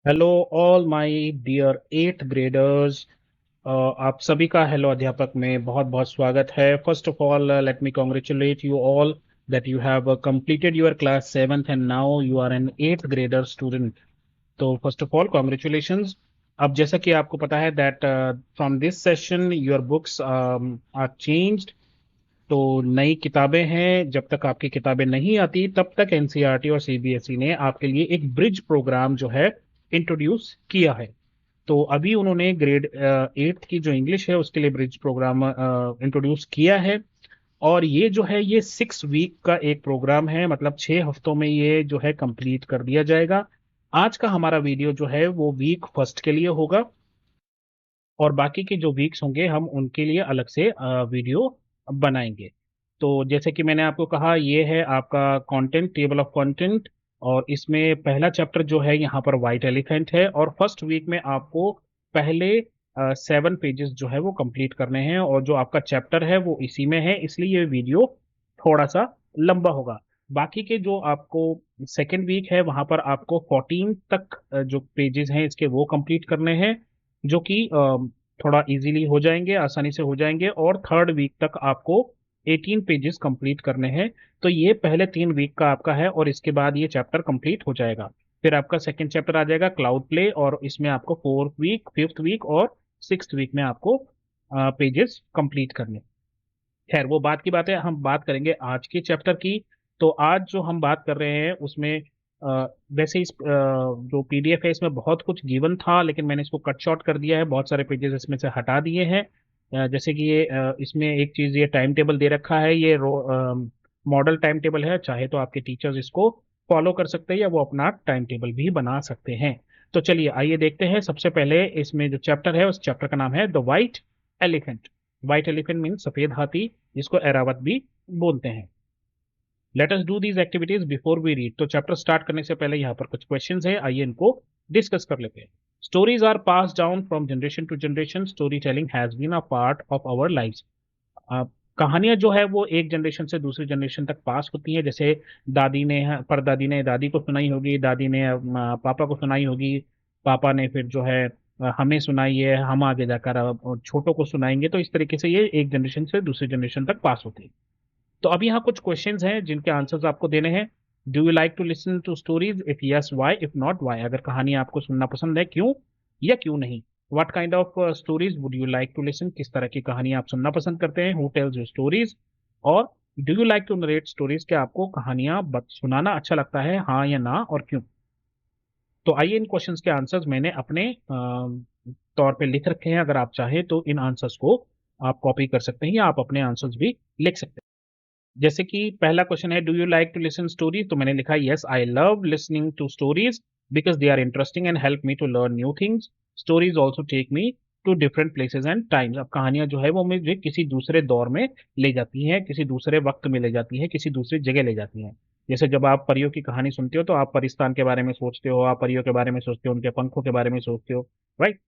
Hello all my dear eighth graders. आप सभी का हेलो अध्यापक में बहुत बहुत स्वागत है। First of all let me congratulate you all that you have completed your class seventh and now you are an eighth grader student. तो फर्स्ट ऑफ ऑल कॉन्ग्रेचुलेशंस। अब जैसा कि आपको पता है that from this session your books are changed. तो नई किताबें हैं। जब तक आपकी किताबें नहीं आती तब तक एनसीईआरटी और सीबीएसई ने आपके लिए एक ब्रिज प्रोग्राम जो है इंट्रोड्यूस किया है। तो अभी उन्होंने ग्रेड एट्थ की जो इंग्लिश है उसके लिए ब्रिज प्रोग्राम इंट्रोड्यूस किया है। और ये जो है ये 6 वीक का एक प्रोग्राम है, मतलब 6 हफ्तों में ये जो है कंप्लीट कर दिया जाएगा। आज का हमारा वीडियो जो है वो वीक फर्स्ट के लिए होगा और बाकी के जो वीक्स होंगे हम उनके लिए अलग से वीडियो बनाएंगे। तो जैसे कि मैंने आपको कहा, ये है आपका कंटेंट, टेबल ऑफ कंटेंट। और इसमें पहला चैप्टर जो है यहाँ पर वाइट एलिफेंट है और फर्स्ट वीक में आपको पहले 7 पेजेस जो है वो कंप्लीट करने हैं और जो आपका चैप्टर है वो इसी में है, इसलिए ये वीडियो थोड़ा सा लंबा होगा। बाकी के जो आपको सेकेंड वीक है वहां पर आपको 14 तक जो पेजेस हैं इसके वो कंप्लीट करने हैं, जो कि थोड़ा इजीली हो जाएंगे, आसानी से हो जाएंगे। और थर्ड वीक तक आपको 18 पेजेस कंप्लीट करने हैं। तो ये पहले 3 वीक का आपका है और इसके बाद ये चैप्टर कंप्लीट हो जाएगा। फिर आपका सेकंड चैप्टर आ जाएगा क्लाउड प्ले और इसमें आपको 4th वीक, 5th वीक और 6th वीक में आपको पेजेस कंप्लीट करने। खैर वो बात की बात है, हम बात करेंगे आज के चैप्टर की। तो आज जो हम बात कर रहे हैं उसमें वैसे इस जो पीडीएफ है इसमें बहुत कुछ गिवन था, लेकिन मैंने इसको कट शॉर्ट कर दिया है, बहुत सारे पेजेस इसमें से हटा दिए हैं। जैसे कि ये इसमें एक चीज़, ये टाइम टेबल दे रखा है, ये मॉडल टाइम टेबल है। चाहे तो आपके टीचर्स इसको फॉलो कर सकते हैं या वो अपना टाइम टेबल भी बना सकते हैं। तो चलिए आइए देखते हैं। सबसे पहले इसमें जो चैप्टर है उस चैप्टर का नाम है the white elephant. White elephant mean सफेद हाथी, जिसको एरावत भी बोलते हैं। Let us do these activities before we read. तो चैप्टर स्टार्ट करने से पहले यहाँ पर कुछ क्वेश्चंस है, आइए इनको डिस्कस कर लेते हैं। Stories are pass down from generation to generation. Storytelling has been a part of our life. कहानियां जो है वो एक जनरेशन से दूसरी जनरेशन तक पास होती हैं। जैसे दादी ने, परदादी ने दादी को सुनाई होगी, दादी ने पापा को सुनाई होगी, पापा ने फिर जो है हमें सुनाई है, हम आगे जाकर छोटों को सुनाएंगे। तो इस तरीके से ये एक जनरेशन से दूसरी जनरेशन तक पास होती है। तो अब यहाँ कुछ क्वेश्चंस हैं जिनके आंसर्स आपको देने हैं। Do you like to listen to stories? If yes why, if not why. अगर कहानी आपको सुनना पसंद है क्यों या क्यों नहीं। What kind of stories would you like to listen? किस तरह की कहानी आप सुनना पसंद करते हैं? Who tells you stories? और do you like to narrate stories? क्या आपको कहानियां सुनाना अच्छा लगता है, हाँ या ना, और क्यों? तो आइए इन क्वेश्चंस के आंसर्स मैंने अपने तौर पे लिख रखे हैं। अगर आप चाहें तो इन आंसर्स को आप कॉपी कर सकते हैं या आप अपने आंसर्स भी लिख सकते हैं। जैसे कि पहला क्वेश्चन है, do you like to listen stories? तो मैंने लिखा yes, I love listening to stories because they are interesting and help me to learn new things. Stories also take me to different places and times. अब कहानियां जो है वो मुझे किसी दूसरे दौर में ले जाती हैं, किसी दूसरे वक्त में ले जाती हैं, किसी दूसरी जगह ले जाती हैं। जैसे जब आप परियों की कहानी सुनते हो तो आप परिस्तान के बारे में सोचते हो, आप परियों के बारे में सोचते हो, उनके पंखों के बारे में सोचते हो, right.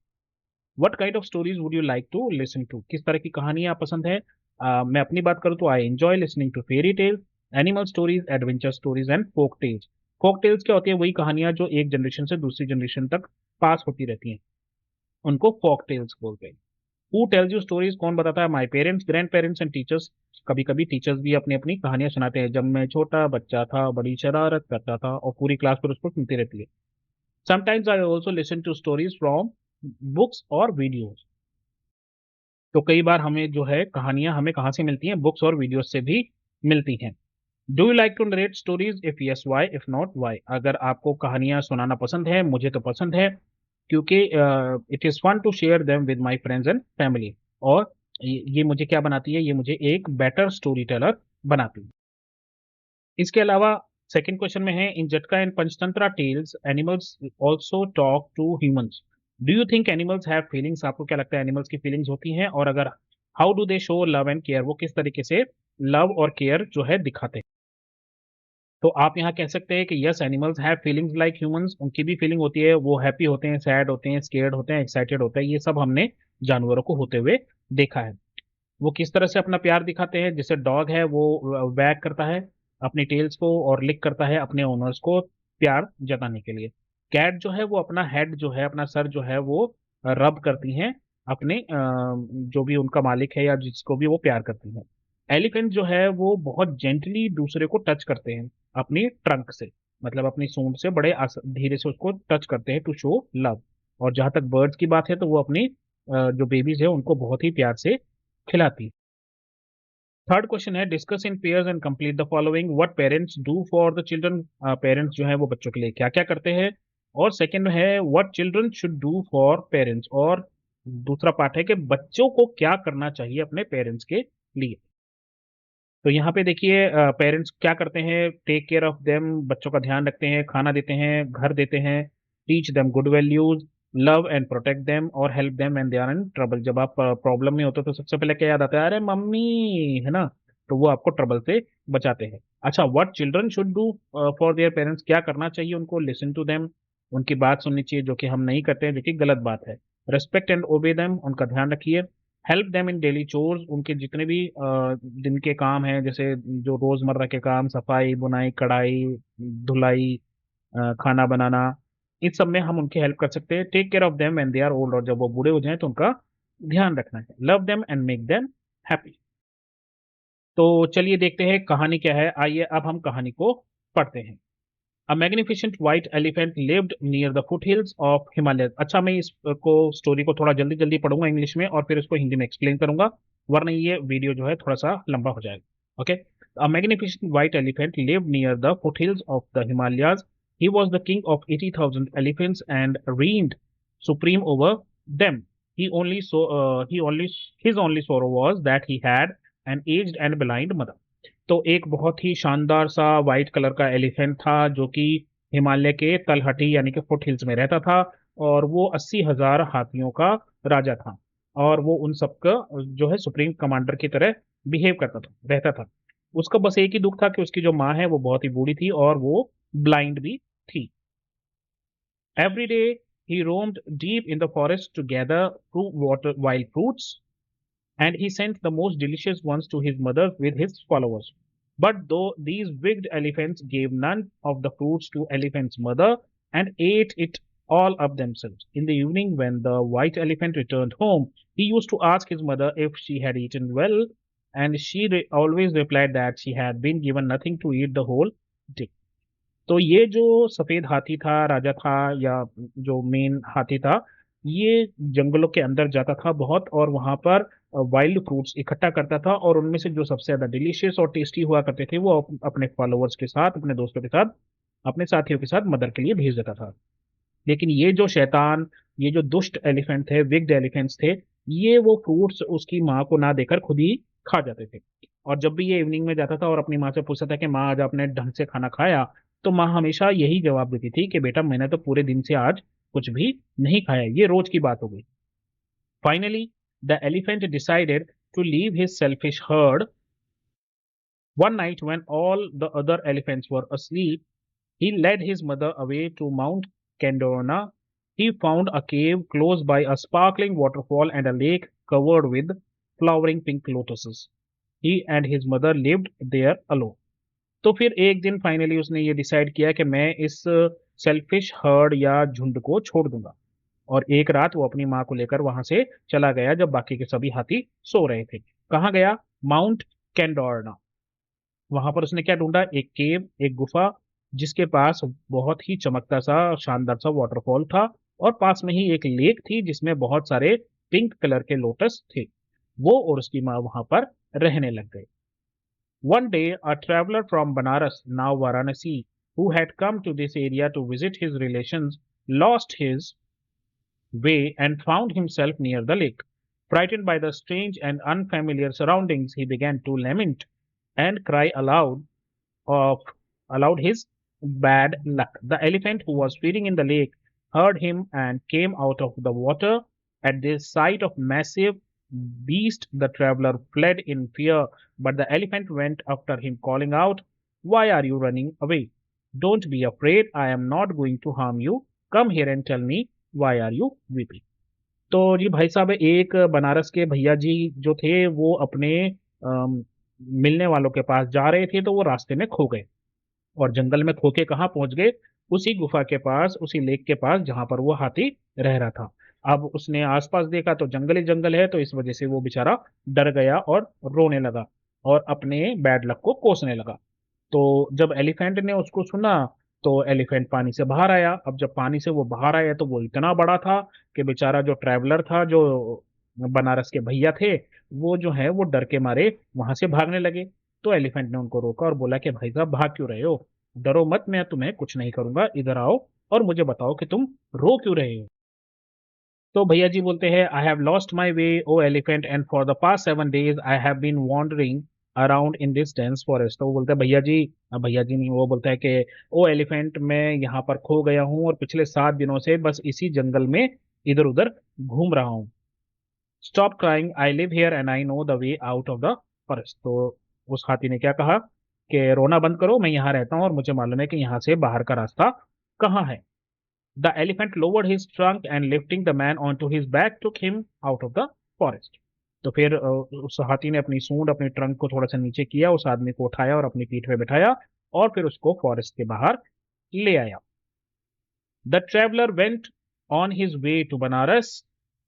What kind of stories would you like to listen to? किस तरह की कहानियां पसंद है? मैं अपनी बात करूँ तो I enjoy listening to fairy tales, animal stories, adventure stories and folk tales. Folk tales क्या होती है? वही कहानियां जो एक जनरेशन से दूसरी जनरेशन तक पास होती रहती हैं, उनको फोक टेल्स बोलते हैं। Who tells you stories? कौन बताता है? My parents, grand parents and teachers. कभी कभी टीचर्स भी अपनी अपनी कहानियां सुनाते हैं। जब मैं छोटा बच्चा था बड़ी शरारत करता था, और पूरी क्लास पर उसको सुनती रहती है। Sometimes I also listen to stories from books और वीडियोज। तो कई बार हमें जो है कहानियां हमें कहाँ से मिलती हैं? बुक्स और वीडियोस से भी मिलती हैं। Do you like to narrate stories? If yes why, if not why. अगर आपको कहानियां सुनाना पसंद है, मुझे तो पसंद है, क्योंकि it is fun to share them with my friends and family. और ये मुझे क्या बनाती है? ये मुझे एक बेटर स्टोरी टेलर बनाती है। इसके अलावा सेकंड क्वेश्चन में है, in Jataka and Panchatantra tales animals also talk to humans. Do you think animals have feelings? आपको क्या लगता है एनिमल्स की फीलिंग्स होती हैं? और अगर how do they show love and care? वो किस तरीके से लव और केयर जो है दिखाते हैं? तो आप यहाँ कह सकते हैं कि yes, animals have feelings like humans. उनकी भी फीलिंग होती है, वो हैप्पी होते हैं, सैड होते हैं, स्केर्ड होते हैं, एक्साइटेड होते हैं। ये सब हमने जानवरों को होते हुए देखा है। वो किस तरह से अपना प्यार दिखाते हैं? जैसे डॉग है वो वैग करता है अपनी टेल्स को और लिक करता है अपने ओनर्स को प्यार जताने के लिए। कैट जो है वो अपना हेड जो है, अपना सर जो है वो रब करती हैं अपने जो भी उनका मालिक है या जिसको भी वो प्यार करती हैं। एलिफेंट जो है वो बहुत जेंटली दूसरे को टच करते हैं अपनी ट्रंक से, मतलब अपनी सूंड से बड़े धीरे से उसको टच करते हैं टू शो लव। और जहां तक बर्ड्स की बात है तो वो अपनी जो बेबीज है उनको बहुत ही प्यार से खिलाती है। थर्ड क्वेश्चन है, discuss in pairs and complete the following, what parents do for the children. Parents जो है वो बच्चों के लिए क्या क्या करते हैं। और सेकंड है, what children should do for parents, और दूसरा पार्ट है कि बच्चों को क्या करना चाहिए अपने पेरेंट्स के लिए। तो यहाँ पे देखिए पेरेंट्स क्या करते हैं, टेक केयर ऑफ देम, बच्चों का ध्यान रखते हैं, खाना देते हैं, घर देते हैं, teach them good values, love and protect them और help them when they are in trouble. जब आप प्रॉब्लम में होते हो तो सबसे पहले क्या याद आता है, अरे मम्मी, है ना। तो वो आपको ट्रबल से बचाते हैं। अच्छा, what children should do for their parents, क्या करना चाहिए उनको, लिसन टू देम, उनकी बात सुननी चाहिए, जो कि हम नहीं करते हैं, जो कि गलत बात है। रेस्पेक्ट एंड ओबे देम, उनका ध्यान रखिए। Help them in daily chores, उनके जितने भी दिन के काम हैं, जैसे जो रोजमर्रा के काम, सफाई, बुनाई, कढ़ाई, धुलाई, खाना बनाना, इस सब में हम उनकी हेल्प कर सकते हैं। Take care of them when they are old, और जब वो बूढ़े हो जाएं तो उनका ध्यान रखना है। Love them and make them happy. तो चलिए देखते हैं कहानी क्या है। आइए अब हम कहानी को पढ़ते हैं। A magnificent white elephant lived near the foothills of Himalayas। अच्छा, मैं इसको स्टोरी को थोड़ा जल्दी जल्दी पढ़ूंगा इंग्लिश में और फिर इसको हिंदी में एक्सप्लेन करूंगा, वरना ये वीडियो जो है थोड़ा सा लंबा हो जाएगा। Okay. A magnificent white elephant lived near the foothills of the Himalayas. He was the king of 80,000 elephants and reigned supreme over them. He only his only sorrow was that he had an aged and blind mother। तो एक बहुत ही शानदार सा white colour का elephant था जो कि हिमालय के तलहटी यानी कि फुट हिल्स में रहता था, और वो 80,000 हाथियों का राजा था। और वो उन सबका जो है सुप्रीम कमांडर की तरह बिहेव करता था, रहता था। उसका बस एक ही दुख था कि उसकी जो माँ है वो बहुत ही बूढ़ी थी और वो ब्लाइंड भी थी। Every day he roamed deep in the forest to gather wild fruits, and he sent the most delicious ones to his mother with his followers. But though these wicked elephants gave none of the fruits to Elephant's mother and ate it all up themselves. In the evening, when the white elephant returned home, he used to ask his mother if she had eaten well, and she always replied that she had been given nothing to eat the whole day. तो ये जो सफेद हाथी था, राजा था, या जो main हाथी था, ये जंगलों के अंदर जाता था बहुत, और वहां पर वाइल्ड फ्रूट्स इकट्ठा करता था, और उनमें से जो सबसे ज्यादा डिलीशियस और टेस्टी हुआ करते थे वो अपने फॉलोअर्स के साथ, अपने दोस्तों के साथ, अपने साथियों के साथ मदर के लिए भेज देता था। लेकिन ये जो शैतान, ये जो दुष्ट एलिफेंट थे, विग्ड एलिफेंट्स थे, ये वो फ्रूट्स उसकी माँ को ना देकर खुद ही खा जाते थे। और जब भी ये इवनिंग में जाता था और अपनी माँ से पूछता था कि माँ आज आपने ढंग से खाना खाया, तो माँ हमेशा यही जवाब देती थी कि बेटा मैंने तो पूरे दिन से आज कुछ भी नहीं खाया। ये रोज की बात हो गई। Finally the elephant decided to leave his selfish herd. One night, when all the other elephants were asleep, he led his mother away to Mount Kendorna. He found a cave close by a sparkling waterfall and a lake covered with flowering pink lotuses. He and his mother lived there alone. तो फिर एक दिन finally उसने ये decide किया कि मैं इस सेल्फिश हर्ड या झुंड को छोड़ दूंगा। और एक रात वो अपनी माँ को लेकर वहां से चला गया जब बाकी के सभी हाथी सो रहे थे। कहाँ गया? माउंट कैंडोरना। वहां पर उसने क्या ढूंढा? एक केव, एक गुफा, जिसके पास बहुत ही चमकता सा शानदार सा वाटरफॉल था, और पास में ही एक लेक थी जिसमें बहुत सारे पिंक कलर के लोटस थे। वो और उसकी माँ वहां पर रहने लग गए। One day, a traveler from Banaras, now Varanasi, who had come to this area to visit his relations, lost his way and found himself near the lake. Frightened by the strange and unfamiliar surroundings, he began to lament and cry of aloud his bad luck. The elephant who was feeding in the lake heard him and came out of the water. At the sight of massive beast, the traveler fled in fear, but the elephant went after him, calling out, "Why are you running away? Don't be afraid. I am not going to harm you. Come here and tell me, why are you weeping?" तो जी भाई साहब, एक बनारस के भैया जी जो थे वो अपने मिलने वालों के पास जा रहे थे, तो वो रास्ते में खो गए। और जंगल में खो के कहाँ पहुंच गए? उसी गुफा के पास, उसी लेक के पास जहां पर वो हाथी रह रहा था। अब उसने आसपास देखा तो जंगल ही जंगल है, तो इस वजह से वो बेचारा डर गया और रोने लगा और अपने बैड लक को कोसने लगा। तो जब एलिफेंट ने उसको सुना तो एलिफेंट पानी से बाहर आया। अब जब पानी से वो बाहर आया तो वो इतना बड़ा था कि बेचारा जो ट्रैवलर था, जो बनारस के भैया थे, वो जो है वो डर के मारे वहां से भागने लगे। तो एलिफेंट ने उनको रोका और बोला कि भाई साहब भाग क्यों रहे हो, डरो मत, मैं तुम्हें कुछ नहीं करूंगा, इधर आओ और मुझे बताओ कि तुम रो क्यों रहे हो। तो भैया जी बोलते हैं, I have lost my way O elephant and for the past 7 days I have been wandering around in this dense forest. तो वो बोलता है भैया जी, भैया जी नहीं, वो बोलता है कि ओ एलिफेंट, मैं यहाँ पर खो गया हूँ और पिछले 7 दिनों से बस इसी जंगल में इधर उधर घूम रहा हूँ। Stop crying, I live here and I know the way out of the forest. तो उस हाथी ने क्या कहा कि रोना बंद करो, मैं यहाँ रहता हूँ और मुझे मालूम है कि यहाँ से बाहर का रास्ता कहाँ है। The elephant lowered his trunk and lifting the man onto his back took him out of the forest. तो फिर उस हाथी ने अपनी सूंड, अपनी ट्रंक को थोड़ा सा नीचे किया, उस आदमी को उठाया और अपनी पीठ पे बिठाया और फिर उसको फॉरेस्ट के बाहर ले आया। The traveler went on his way to Banaras.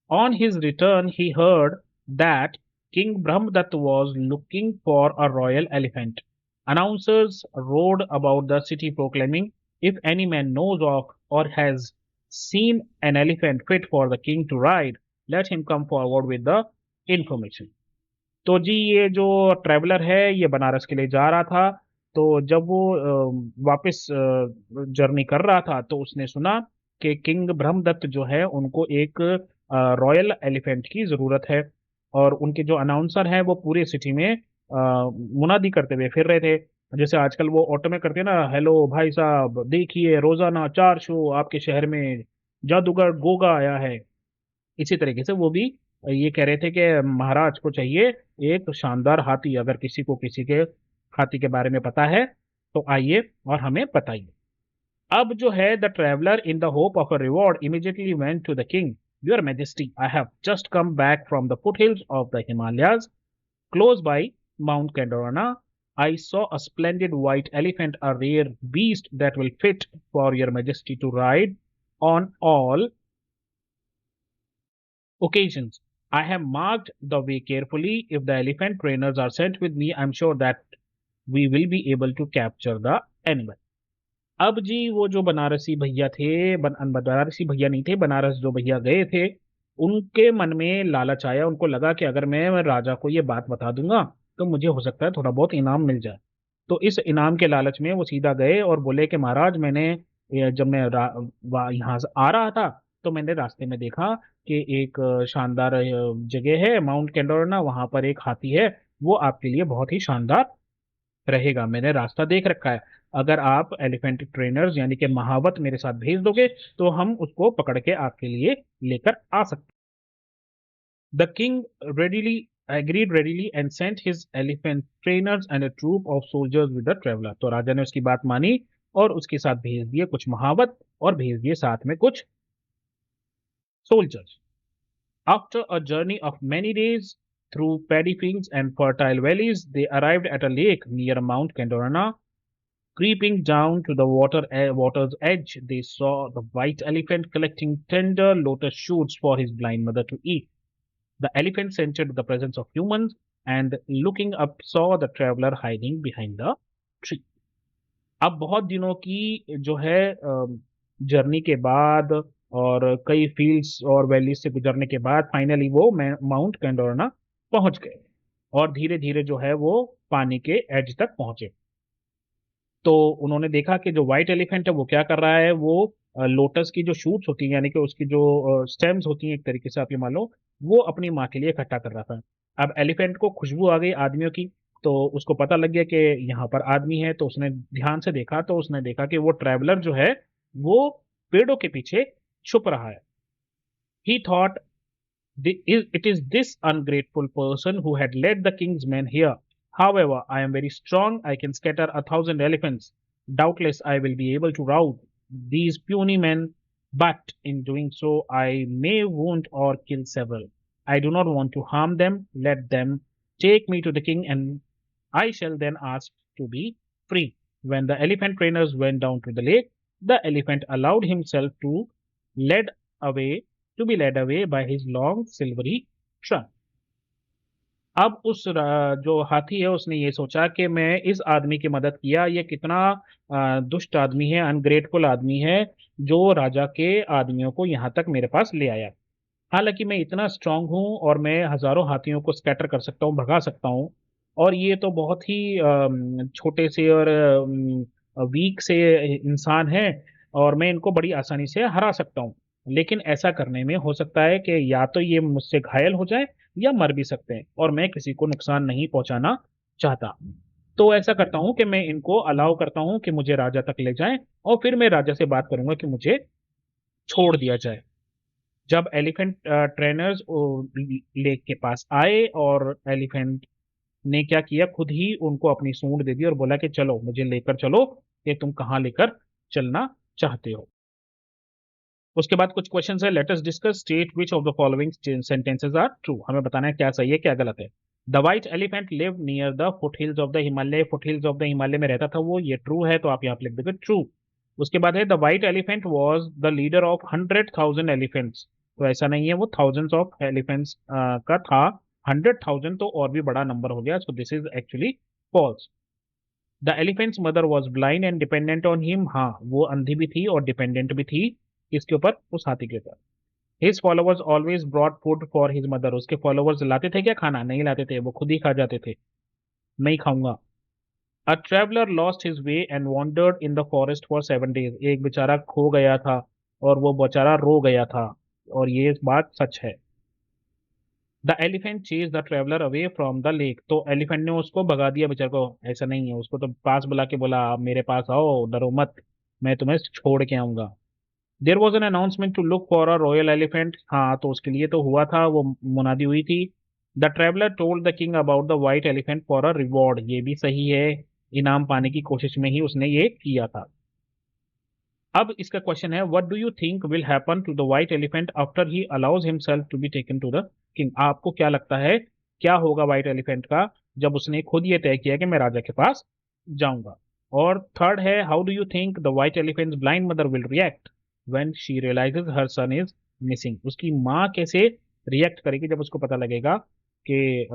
On his return, he heard that King Brahmadatta was looking for a royal elephant. Announcers rode about the city proclaiming, if any man knows of or has seen an elephant fit for the king to ride, let him come forward with the information. तो जी ये जो traveller है ये बनारस के लिए जा रहा था। तो जब वो वापस जर्नी कर रहा था तो उसने सुना कि किंग ब्रह्मदत्त जो है उनको एक रॉयल एलिफेंट की जरूरत है। और उनके जो अनाउंसर हैं वो पूरे सिटी में मुनादी करते हुए फिर रहे थे। जैसे आजकल वो ऑटो में करते हैं ना, हेलो भाई साहब देखिए रोजाना 4 शो आपके शहर में, जादूगर गोगा आया है। इसी तरीके से वो भी ये कह रहे थे कि महाराज को चाहिए एक शानदार हाथी, अगर किसी को किसी के हाथी के बारे में पता है तो आइए और हमें बताइए। अब जो है the traveller in the hope of a reward immediately went to the king, your majesty I have just come back from the foothills of the Himalayas close by Mount Candorana. I saw a splendid white elephant, a rare beast that will fit for your majesty to ride on all occasions. I have marked the way carefully. If the elephant trainers are sent with me, I'm sure that we will be able to capture the animal. अब जी वो जो बनारसी भैया थे, बनारसी भैया नहीं थे, बनारस जो भैया गए थे, उनके मन में लालच आया। उनको लगा कि अगर मैं राजा को ये बात बता दूंगा तो मुझे हो सकता है थोड़ा बहुत इनाम मिल जाए। तो इस इनाम के लालच में वो सीधा गए और बोले कि महाराज मैंने जब मैं यहाँ से आ रहा था तो मैंने रास्ते में देखा कि एक शानदार जगह है माउंट कैंडोरना, वहां पर एक हाथी है, वो आपके लिए बहुत ही शानदार रहेगा, मैंने रास्ता देख रखा है। अगर आप एलिफेंट ट्रेनर्स यानी कि महावत मेरे साथ भेज दोगे तो हम उसको पकड़ के आपके लिए लेकर आ सकते। The king readily agreed readily and sent his elephant trainers and a troop of soldiers with the traveler। तो राजा ने उसकी बात मानी और उसके साथ भेज दिए कुछ महावत और भेज दिए साथ में कुछ soldiers. After a journey of many days through paddy fields and fertile valleys, they arrived at a lake near Mount Kendorana. Creeping down to the water's edge, they saw the white elephant collecting tender lotus shoots for his blind mother to eat. The elephant scented the presence of humans and looking up saw the traveler hiding behind the tree। अब बहुत दिनों की जो है journey के बाद और कई फील्ड्स और वैलीज से गुजरने के बाद फाइनली वो माउंट कैंडोरना पहुंच गए और धीरे धीरे जो है वो पानी के एज तक पहुंचे। तो उन्होंने देखा कि जो व्हाइट एलिफेंट है वो क्या कर रहा है, वो लोटस की जो शूट्स होती हैं यानी कि उसकी जो स्टेम्स होती हैं, एक तरीके से आप ये मान लो, वो अपनी माँ के लिए इकट्ठा कर रहा था। अब एलिफेंट को खुशबू आ गई आदमियों की, तो उसको पता लग गया कि यहाँ पर आदमी है। तो उसने ध्यान से देखा तो उसने देखा कि वो ट्रैवलर जो है वो पेड़ों के पीछे छुप रहा है। ही thought it is this ungrateful person who had led the king's men here. However, I am very strong. I can scatter 1,000 elephants. Doubtless, I will be able to rout these puny men, but in doing so, I may wound or kill several. I do not want to harm them. Let them take me to the king, and I shall then ask to be free. When the elephant trainers went down to the lake, The elephant allowed himself led away to be led away by his long silvery trunk. अब जो हाथी है उसने ये सोचा कि मैं इस आदमी की मदद किया, ये कितना दुष्ट आदमी है, अनग्रेटफुल आदमी है, जो राजा के आदमियों को यहाँ तक मेरे पास ले आया। हालांकि मैं इतना स्ट्रांग हूँ और मैं हजारों हाथियों को स्कैटर कर सकता हूँ, भगा सकता हूँ, और ये तो बहुत ही छोटे से और वीक से इंसान है, और मैं इनको बड़ी आसानी से हरा सकता हूँ। लेकिन ऐसा करने में हो सकता है कि या तो ये मुझसे घायल हो जाए या मर भी सकते हैं, और मैं किसी को नुकसान नहीं पहुंचाना चाहता। तो ऐसा करता हूँ कि मैं इनको अलाउ करता हूँ कि मुझे राजा तक ले जाएं, और फिर मैं राजा से बात करूंगा कि मुझे छोड़ दिया जाए। जब एलिफेंट ट्रेनर्स लेक के पास आए, और एलिफेंट ने क्या किया, खुद ही उनको अपनी सूंड दे दी और बोला कि चलो मुझे लेकर चलो, कि तुम कहाँ लेकर चलना चाहते हो। उसके बाद कुछ क्वेश्चंस है। Let us discuss, state which of the following sentences are true. हमें बताना है क्या सही है क्या गलत है। The white elephant live near the foothills of the Himalaya. Foothills of the Himalaya में रहता था वो, ये ट्रू है, तो आप यहाँ पे लिख दोगे ट्रू। उसके बाद है the white elephant was the leader of 100,000 elephants. तो ऐसा नहीं है, वो थाउजेंड्स ऑफ एलिफेंट्स का था। 100,000 तो और भी बड़ा नंबर हो गया, so this is actually false. The elephant's mother was blind and dependent on him. हाँ, वो अंधी भी थी और डिपेंडेंट भी थी इसके ऊपर, उस हाथी के ऊपर। His followers always brought food for his mother. उसके फॉलोवर्स लाते थे क्या खाना? नहीं लाते थे, वो खुद ही खा जाते थे। मैं ही खाऊंगा। अ traveller lost his way and wandered in the forest for 7 days। एक बेचारा खो गया था और वो बेचारा रो गया था, और ये बात सच है। The elephant chase the traveller away from the lake. तो एलिफेंट ने उसको भगा दिया बेचारे को? ऐसा नहीं है, उसको तो पास बुला के बोला, आप मेरे पास आओ, डरो मत, मैं तुम्हें छोड़ के आऊंगा। There was an announcement to look for a royal elephant. हाँ, तो उसके लिए तो हुआ था, वो मुनादी हुई थी। The traveller told the king about the white elephant for a reward. ये भी सही है, इनाम पाने की कोशिश में ही उसने ये किया था। अब इसका क्वेश्चन है, what do you think will happen to the white elephant after he allows himself to be taken to the king. आपको क्या लगता है क्या होगा व्हाइट एलिफेंट का, जब उसने खुद ये तय किया कि मैं राजा के पास जाऊंगा। और थर्ड है, how do you think the white elephant's blind mother will react when she realises her son is missing. उसकी माँ कैसे रिएक्ट करेगी जब उसको पता लगेगा कि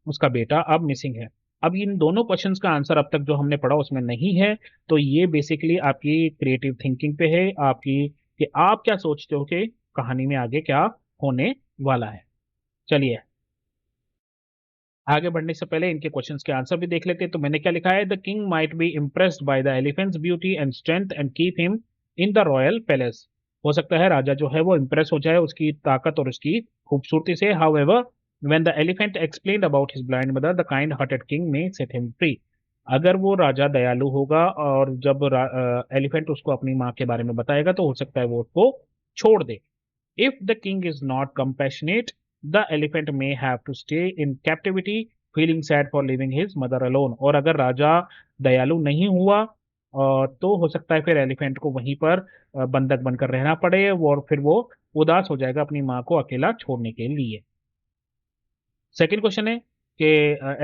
उसका बेटा अब मिसिंग है। अब इन दोनों क्वेश्चंस का आंसर अब तक जो हमने पढ़ा उसमें नहीं है, तो ये बेसिकली आपकी क्रिएटिव थिंकिंग पे है, आपकी, कि आप क्या सोचते हो कि कहानी में आगे क्या होने वाला है। चलिए, आगे बढ़ने से पहले इनके क्वेश्चंस के आंसर भी देख लेते हैं। तो मैंने क्या लिखा है, the king might be impressed by the elephants beauty and strength and keep him in the royal palace. हो सकता है राजा जो है वो इम्प्रेस हो जाए उसकी ताकत और उसकी खूबसूरती से। However, when the elephant explained about his blind mother, the kind hearted king may set him free. अगर वो राजा दयालु होगा और जब एलिफेंट उसको अपनी माँ के बारे में बताएगा, तो हो सकता है वो उसको छोड़ दे। If the king is not compassionate, the elephant may have to stay in captivity, feeling sad for leaving his mother alone। और अगर राजा दयालु नहीं हुआ तो हो सकता है फिर एलिफेंट को वहीं पर बंधक बनकर रहना पड़े, और फिर वो उदास हो जाएगा अपनी माँ को अकेला छोड़ने के लिए। सेकंड क्वेश्चन है कि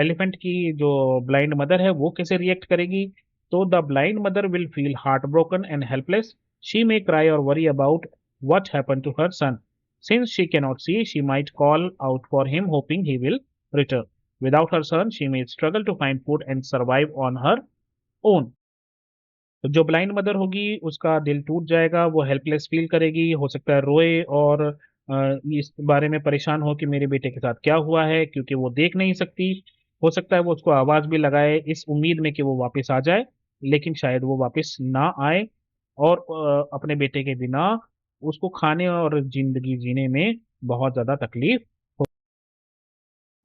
एलिफेंट की जो ब्लाइंड मदर है वो कैसे रिएक्ट करेगी। तो the blind mother will feel heart broken and helpless. She may cry और worry about what happened to her son. Since she cannot see, she might call out for him, hoping he will return. Without her son, she may struggle to find food and survive on her own. तो जो blind mother होगी उसका दिल टूट जाएगा, वो helpless feel करेगी, हो सकता है रोए और इस बारे में परेशान हो कि मेरे बेटे के साथ क्या हुआ है, क्योंकि वो देख नहीं सकती। हो सकता है वो उसको आवाज भी लगाए इस उम्मीद में कि वो वापस आ जाए, लेकिन शायद वो वापस ना आए, और अपने बेटे के बिना उसको खाने और जिंदगी जीने में बहुत ज्यादा तकलीफ।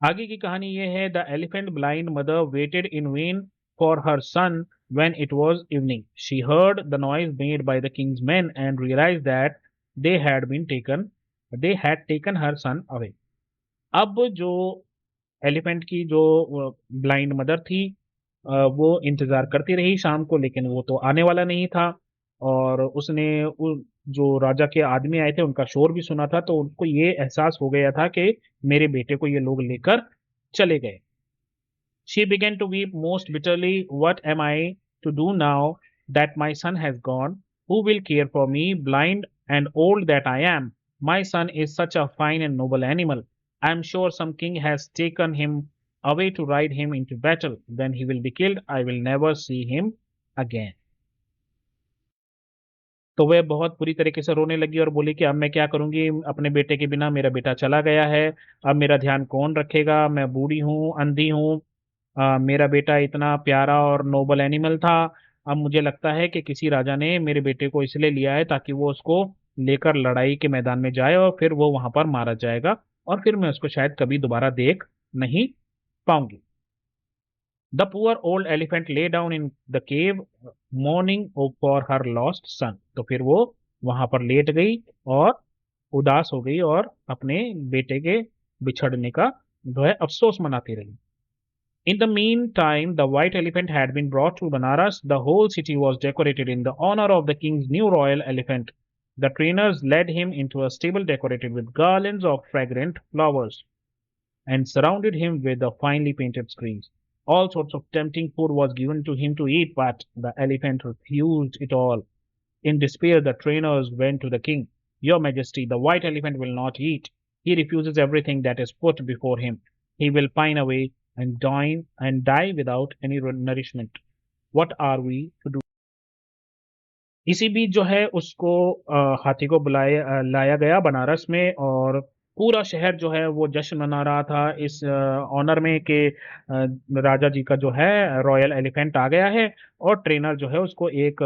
आगे की कहानी ये है, the elephant blind mother waited in vain for her son when it was evening. She heard the noise made by the king's man and realise that they had been taken they had taken her son away. अब जो elephant की जो blind mother थी, वो इंतजार करती रही शाम को, लेकिन वो तो आने वाला नहीं था। और उसने जो राजा के आदमी आए थे उनका शोर भी सुना था, तो उनको ये एहसास हो गया था कि मेरे बेटे को ये लोग लेकर चले गए। She began to weep most bitterly, what am I to do now that my son has gone. Who will care for me, blind and old that I am? My son is such a fine and noble animal. I am sure some king has taken him away to ride him into battle. When he will be killed, I will never see him again. तो वह बहुत बुरी तरीके से रोने लगी और बोली कि अब मैं क्या करूंगी अपने बेटे के बिना, मेरा बेटा चला गया है। अब मेरा ध्यान कौन रखेगा, मैं बूढ़ी हूँ, अंधी हूँ। मेरा बेटा इतना प्यारा और नोबल एनिमल था। अब मुझे लगता है कि किसी राजा ने मेरे बेटे को इसलिए लिया है ताकि वो उसको लेकर लड़ाई के मैदान में जाए और फिर वो वहां पर मारा जाएगा और फिर मैं उसको शायद कभी दोबारा देख नहीं पाऊंगी। The poor old elephant lay down in the cave, mourning for her lost son. तो फिर वो वहां पर लेट गई और उदास हो गई और अपने बेटे के बिछड़ने का जो है अफसोस मनाती रही। In the meantime, the white elephant had been brought to Banaras. The whole city was decorated in the honor of the king's new royal elephant. The trainers led him into a stable decorated with garlands of fragrant flowers and surrounded him with the finely painted screens. All sorts of tempting food was given to him to eat, but the elephant refused it all. In despair, the trainers went to the king. Your Majesty, the white elephant will not eat. He refuses everything that is put before him. He will pine away and die without any nourishment. What are we to do? इसी बीच जो है उसको हाथी को लाया गया बनारस में और पूरा शहर जो है वो जश्न मना रहा था इस ऑनर में कि राजा जी का जो है रॉयल एलिफेंट आ गया है। और ट्रेनर जो है उसको एक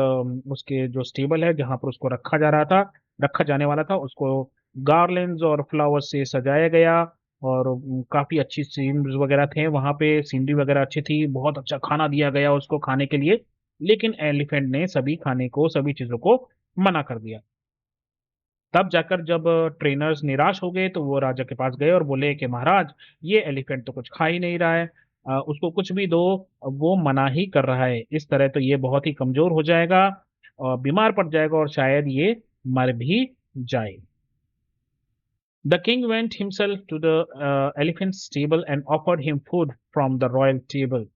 उसके जो स्टेबल है जहां पर उसको रखा जाने वाला था उसको गार्लैंड्स और फ्लावर्स से सजाया गया। और काफी अच्छी सीन्स वगैरह थे वहां पे, सीनरी वगैरह अच्छी थी, बहुत अच्छा खाना दिया गया उसको खाने के लिए। लेकिन एलिफेंट ने सभी चीजों को मना कर दिया। तब जाकर जब ट्रेनर्स निराश हो गए तो वो राजा के पास गए और बोले कि महाराज, ये एलिफेंट तो कुछ खा ही नहीं रहा है, उसको कुछ भी दो, वो मना ही कर रहा है। इस तरह तो ये बहुत ही कमजोर हो जाएगा और बीमार पड़ जाएगा और शायद ये मर भी जाए। The king went himself to the elephant's stable and offered him food from the royal table.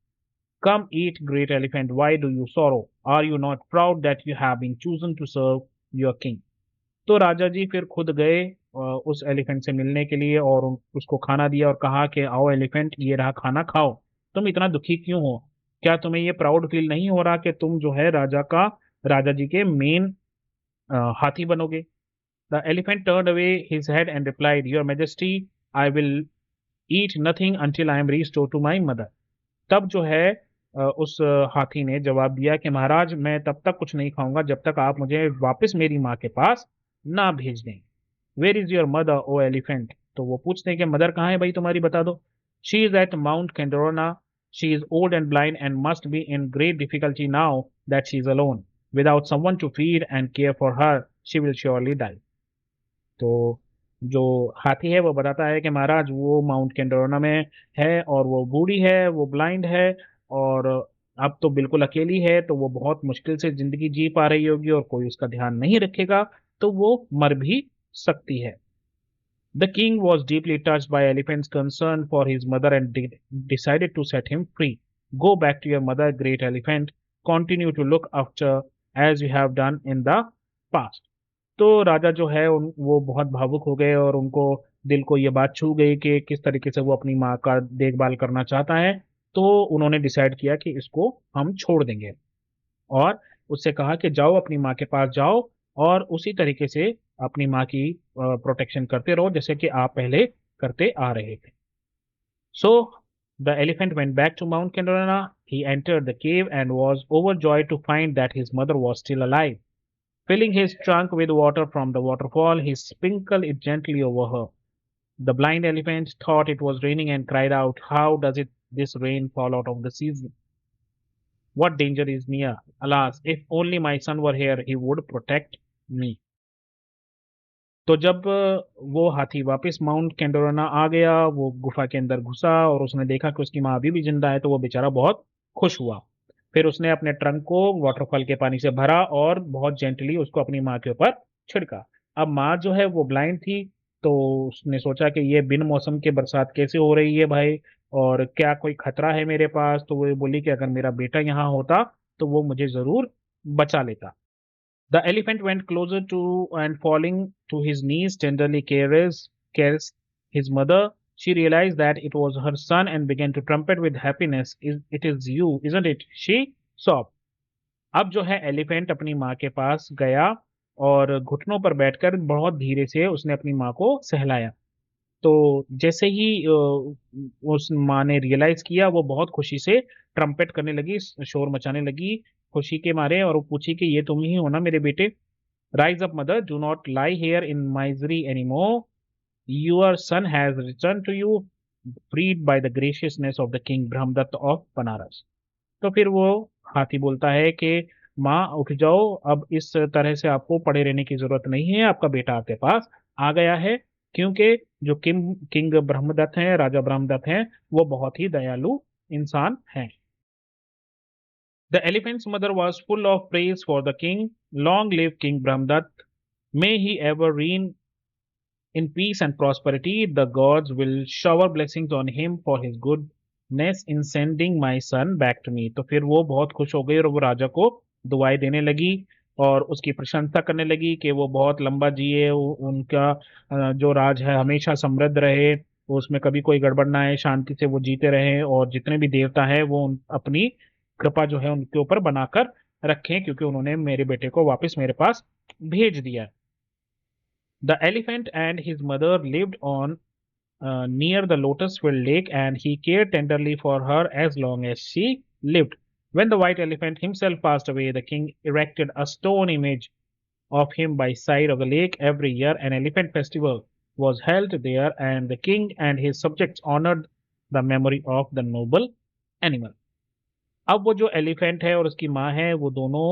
Come eat, great elephant. Why do you sorrow? Are you not proud that you have been chosen to serve your king? तो राजा जी फिर खुद गए उस elephant से मिलने के लिए और उसको खाना दिया और कहा कि आओ एलिफेंट, ये रहा खाना, खाओ। तुम इतना दुखी क्यों हो? क्या तुम्हें ये प्राउड फील नहीं हो रहा कि तुम जो है राजा जी के मेन हाथी बनोगे? The elephant turned away his head and replied, your majesty, I will eat nothing until I am restore to my mother. तब जो है उस हाथी ने जवाब दिया कि महाराज, मैं तब तक कुछ नहीं खाऊंगा जब तक आप मुझे वापस मेरी माँ के पास ना भेज दें। Where is your mother O elephant? तो वो पूछते हैं कि मदर कहाँ है भाई तुम्हारी, बता दो। She is at Mount Candorana. She is old and blind and must be in great difficulty now that she is alone. Without someone to feed and care for her she will surely die. तो जो हाथी है वो बताता है कि महाराज वो mount कैंडोरोना में है और वो बूढ़ी है, वो ब्लाइंड है और अब तो बिल्कुल अकेली है, तो वो बहुत मुश्किल से जिंदगी जी पा रही होगी और कोई उसका ध्यान नहीं रखेगा तो वो मर भी सकती है। The king was deeply touched by Elephant's concern for his mother and decided to set him free. Go back to your mother, great elephant. Continue to look after as you have done in the past. तो राजा जो है वो बहुत भावुक हो गए और उनको दिल को ये बात छू गई कि किस तरीके से वो अपनी माँ का देखभाल करना चाहता है। तो उन्होंने डिसाइड किया कि इसको हम छोड़ देंगे और उससे कहा कि जाओ अपनी माँ के पास जाओ और उसी तरीके से अपनी माँ की प्रोटेक्शन करते रहो जैसे कि आप पहले करते आ रहे थे। So the elephant went back to Mount Candorana. He entered the cave and was overjoyed to find that his mother was still alive. Filling his trunk with water from the waterfall, he sprinkled it gently over her. The blind elephant thought it was raining and cried out, how does this rain fall out of the season? What danger is near? Alas, if only my son were here, he would protect me. तो जब वो हाथी वापस mount कैंडोराना आ गया, वो गुफा के अंदर घुसा और उसने देखा कि उसकी माँ अभी भी जिंदा है, तो वो बेचारा बहुत खुश हुआ। फिर उसने अपने ट्रंक को वाटरफॉल के पानी से भरा और बहुत जेंटली उसको अपनी माँ के ऊपर छिड़का। अब माँ जो है वो ब्लाइंड थी, तो उसने सोचा कि ये बिन मौसम के बरसात कैसे हो रही है भाई, और क्या कोई खतरा है मेरे पास? तो वो बोली कि अगर मेरा बेटा यहाँ होता तो वो मुझे जरूर बचा लेता। The elephant went closer to and falling to his knees, tenderly caressed his mother. She realized that it was her son and began to trumpet with happiness. It is you, isn't it? She sobbed. अब जो है elephant अपनी माँ के पास गया और घुटनों पर बैठकर बहुत धीरे से उसने अपनी माँ को सहलाया। तो जैसे ही उस माँ ने रियलाइज किया, वो बहुत खुशी से ट्रम्पेट करने लगी, शोर मचाने लगी खुशी के मारे, और वो पूछी कि ये तुम ही हो ना मेरे बेटे। Rise up, mother, do not lie here in misery anymore. Your son has returned to you, freed by the graciousness of the king Brahmadatta of Banaras. तो फिर वो हाथी बोलता है कि माँ उठ जाओ, अब इस तरह से आपको पड़े रहने की जरूरत नहीं है, आपका बेटा आपके पास आ गया है, क्योंकि जो किंग किंग ब्रह्मदत्त हैं, राजा ब्रह्मदत्त हैं, वो बहुत ही दयालु इंसान हैं। The elephant's mother was full of praise for the king. Long live King Brahmdatt. May he ever reign in peace and prosperity. The gods will shower blessings on him for his goodness in sending my son back to me. तो फिर वो बहुत खुश हो गई और वो राजा को दुआएं देने लगी और उसकी प्रशंसा करने लगी कि वो बहुत लंबा जिए, उनका जो राज है हमेशा समृद्ध रहे, उसमें कभी कोई गड़बड़ ना आए, शांति से वो जीते रहे, और जितने भी देवता है वो अपनी कृपा जो है उनके ऊपर बनाकर रखें, क्योंकि उन्होंने मेरे बेटे को वापस मेरे पास भेज दिया। The elephant and his mother lived on near the lotus-filled lake, and he cared tenderly for her as long as she lived. When the white elephant himself passed away, the king erected a stone image of him by side of the lake. Every year, an elephant festival was held there, and the king and his subjects honored the memory of the noble animal. अब वो जो elephant है और उसकी माँ है, वो दोनों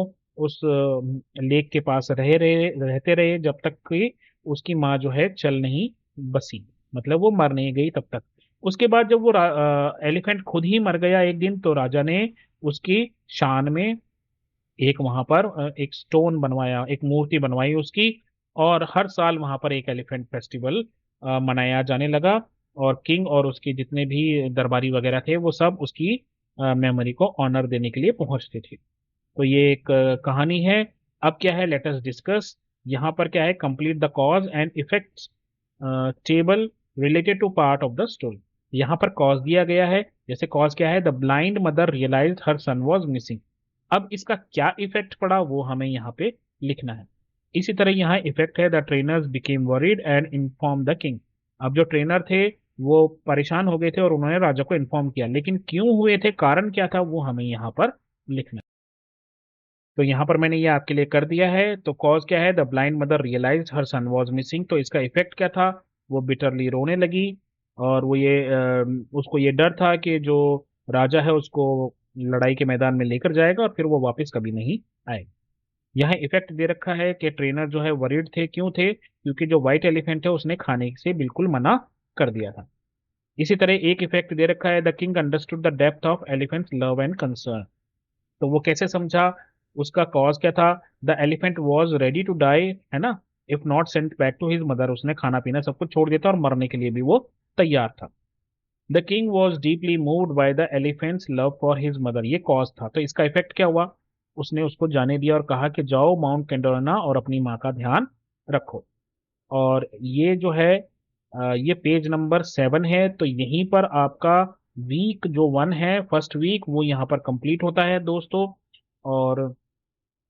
उस लेक के पास रहते रहे जब तक कि उसकी माँ जो है चल नहीं बसी, मतलब वो मर नहीं गई तब तक। उसके बाद जब वो एलिफेंट खुद ही मर गया एक दिन, तो राजा ने उसकी शान में एक वहां पर एक स्टोन बनवाया, एक मूर्ति बनवाई उसकी, और हर साल वहां पर एक एलिफेंट फेस्टिवल मनाया जाने लगा, और किंग और उसके जितने भी दरबारी वगैरह थे वो सब उसकी मेमोरी को ऑनर देने के लिए पहुंचते थे। तो ये एक कहानी है। अब क्या है, लेट अस डिस्कस। यहाँ पर क्या है, complete the cause and effects table related to part of the story. यहाँ पर कॉज दिया गया है, जैसे कॉज क्या है, the blind mother realise her son was missing. अब इसका क्या इफेक्ट पड़ा वो हमें यहाँ पे लिखना है। इसी तरह यहाँ इफेक्ट है, the trainers became worried and inform the king. अब जो ट्रेनर थे वो परेशान हो गए थे और उन्होंने राजा को इन्फॉर्म किया, लेकिन क्यों हुए थे, कारण क्या था, वो हमें यहाँ पर लिखना है। तो यहाँ पर मैंने ये आपके लिए कर दिया है। तो कॉज क्या है, the blind mother realise her son was missing. तो इसका इफेक्ट क्या था, वो बिटरली रोने लगी, और वो ये उसको ये डर था कि जो राजा है उसको लड़ाई के मैदान में लेकर जाएगा और फिर वो वापस कभी नहीं आएगा। यहाँ इफेक्ट दे रखा है कि ट्रेनर जो है वरीड थे, क्यों थे, क्योंकि जो व्हाइट एलिफेंट है उसने खाने से बिल्कुल मना कर दिया था। इसी तरह एक इफेक्ट दे रखा है, the king understood the depth of elephant's love and concern. तो वो कैसे समझा, उसका कॉज क्या था, the elephant was ready to die, है ना, if not sent back to his mother. उसने खाना पीना सब कुछ छोड़ दिया था और मरने के लिए भी वो तैयार था। The king was deeply moved by the elephants love for his mother, ये कॉज था। तो इसका इफेक्ट क्या हुआ, उसने उसको जाने दिया और कहा कि जाओ माउंट कैंडोरना और अपनी माँ का ध्यान रखो। और ये जो है ये पेज नंबर 7 है। तो यहीं पर आपका वीक जो 1 है, फर्स्ट वीक, वो यहाँ पर कंप्लीट होता है दोस्तों। और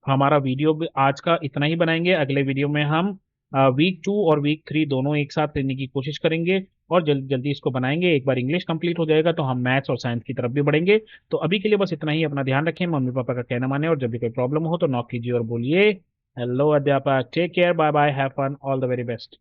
हमारा वीडियो भी आज का इतना ही बनाएंगे। अगले वीडियो में हम वीक 2 और वीक 3 दोनों एक साथ लेने की कोशिश करेंगे और जल्दी जल्दी इसको बनाएंगे। एक बार इंग्लिश कंप्लीट हो जाएगा तो हम मैथ्स और साइंस की तरफ भी बढ़ेंगे। तो अभी के लिए बस इतना ही। अपना ध्यान रखें, मम्मी पापा का कहना माने, और जब भी कोई प्रॉब्लम हो तो नॉक कीजिए और बोलिए हेलो अध्यापक। Take care, bye bye, have fun, all the very best.